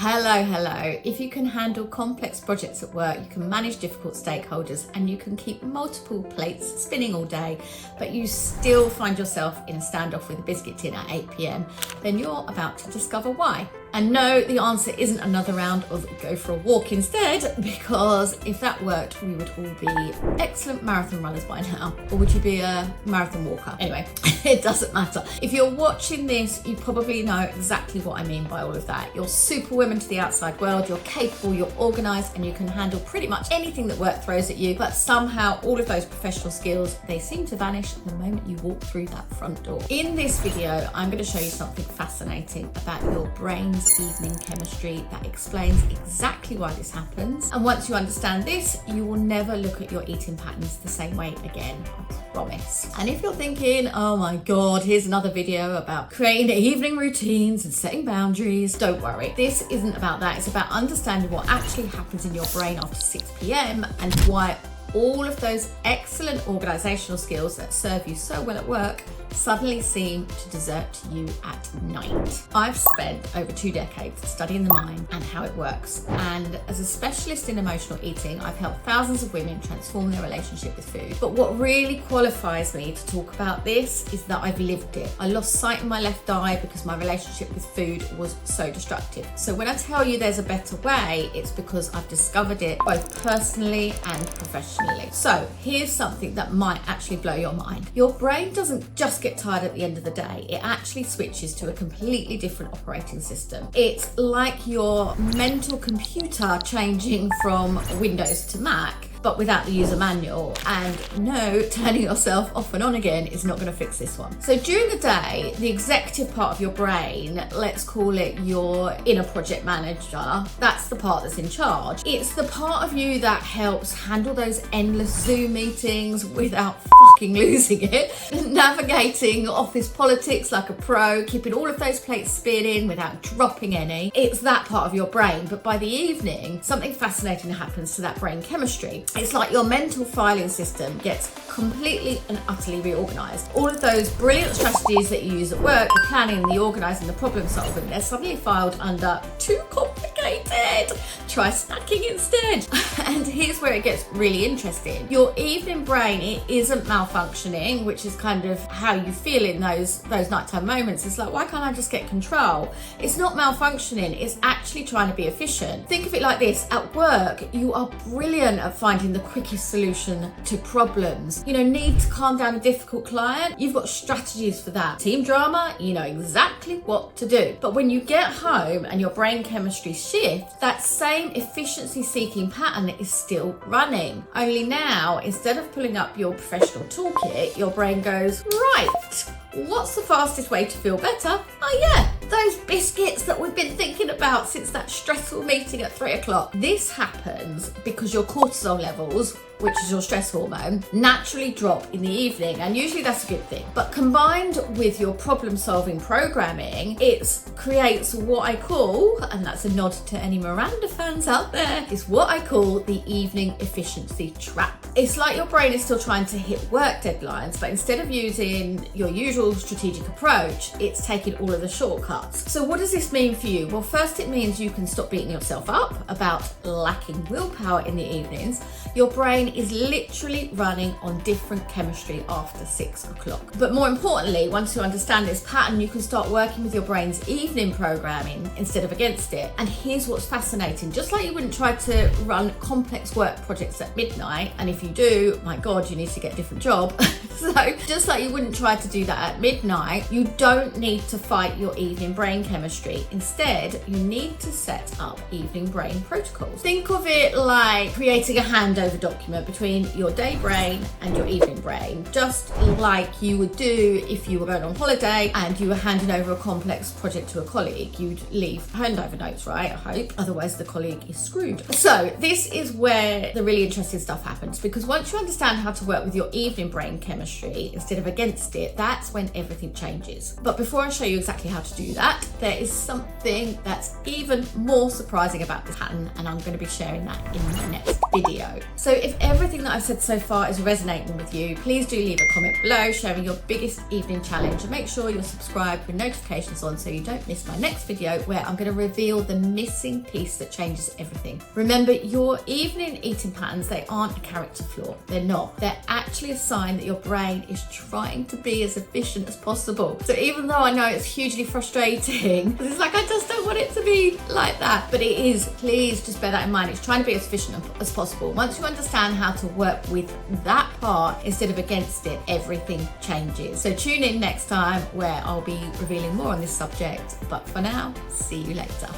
Hello. If you can handle complex projects at work, you can manage difficult stakeholders, and you can keep multiple plates spinning all day, but you still find yourself in a standoff with a biscuit tin at 8 p.m, then you're about to discover why. And no, the answer isn't another round of go for a walk instead, because if that worked, we would all be excellent marathon runners by now. Or would you be a marathon walker? Anyway, it doesn't matter. If you're watching this, you probably know exactly what I mean by all of that. You're superwoman to the outside world, you're capable, you're organised, and you can handle pretty much anything that work throws at you, but somehow all of those professional skills, they seem to vanish the moment you walk through that front door. In this video, I'm going to show you something fascinating about your brain's evening chemistry that explains exactly why this happens. And once you understand this, you will never look at your eating patterns the same way again, I promise. And if you're thinking, oh my God, here's another video about creating evening routines and setting boundaries, don't worry. This isn't about that. It's about understanding what actually happens in your brain after 6 p.m. and why all of those excellent organisational skills that serve you so well at work suddenly seem to desert you at night. I've spent over 2 decades studying the mind and how it works. And as a specialist in emotional eating, I've helped thousands of women transform their relationship with food. But what really qualifies me to talk about this is that I've lived it. I lost sight in my left eye because my relationship with food was so destructive. So when I tell you there's a better way, it's because I've discovered it both personally and professionally. So here's something that might actually blow your mind. Your brain doesn't just get tired at the end of the day. It actually switches to a completely different operating system. It's like your mental computer changing from Windows to Mac, but without the user manual. And no, turning yourself off and on again is not going to fix this one. So during the day, the executive part of your brain, let's call it your inner project manager, that's the part that's in charge. It's the part of you that helps handle those endless Zoom meetings without fucking losing it, navigating office politics like a pro, keeping all of those plates spinning without dropping any. It's that part of your brain. But by the evening, something fascinating happens to that brain chemistry. It's like your mental filing system gets completely and utterly reorganized. All of those brilliant strategies that you use at work, the planning, the organizing, the problem solving, they're suddenly filed under too complicated. Try snacking instead. And here's where it gets really interesting. Your evening brain, it isn't malfunctioning, which is kind of how you feel in those nighttime moments. It's like, why can't I just get control? It's not malfunctioning, it's actually trying to be efficient. Think of it like this. At work, you are brilliant at finding the quickest solution to problems. You know, need to calm down a difficult client, you've got strategies for that. Team drama, you know exactly what to do. But when you get home and your brain chemistry shifts, that same efficiency seeking pattern is still running. Only now, instead of pulling up your professional toolkit, your brain goes, right, what's the fastest way to feel better? Oh yeah, those biscuits that we've been thinking about since that stressful meeting at 3 o'clock. This happens because your cortisol levels, which is your stress hormone, naturally drop in the evening, and usually that's a good thing. But combined with your problem-solving programming, it creates what I call, and that's a nod to any Miranda fans out there, is what I call the evening efficiency trap. It's like your brain is still trying to hit work deadlines, but instead of using your usual strategic approach, it's taking all of the shortcuts. So what does this mean for you? Well, first it means you can stop beating yourself up about lacking willpower in the evenings. Your brain is literally running on different chemistry after 6 o'clock. But more importantly, once you understand this pattern, you can start working with your brain's evening programming instead of against it. And here's what's fascinating. Just like you wouldn't try to run complex work projects at midnight, and if you do, my God, you need to get a different job. So just like you wouldn't try to do that at midnight, you don't need to fight your evening brain chemistry. Instead, you need to set up evening brain protocols. Think of it like creating a handover document between your day brain and your evening brain, just like you would do if you were going on holiday and you were handing over a complex project to a colleague. You'd leave handover notes, right? I hope. Otherwise, the colleague is screwed. So this is where the really interesting stuff happens, because once you understand how to work with your evening brain chemistry instead of against it, that's when when everything changes. But before I show you exactly how to do that, there is something that's even more surprising about this pattern, and I'm going to be sharing that in my next video. So if everything that I've said so far is resonating with you, please do leave a comment below sharing your biggest evening challenge, and make sure you're subscribed with notifications on so you don't miss my next video where I'm going to reveal the missing piece that changes everything. Remember, your evening eating patterns, they aren't a character flaw. They're not. They're actually a sign that your brain is trying to be as efficient as possible. So even though I know it's hugely frustrating, because it's like, I just don't want it to be like that, but it is. Please just bear that in mind. It's trying to be as efficient as possible. Once you understand how to work with that part instead of against it, everything changes. So tune in next time where I'll be revealing more on this subject. But for now, see you later.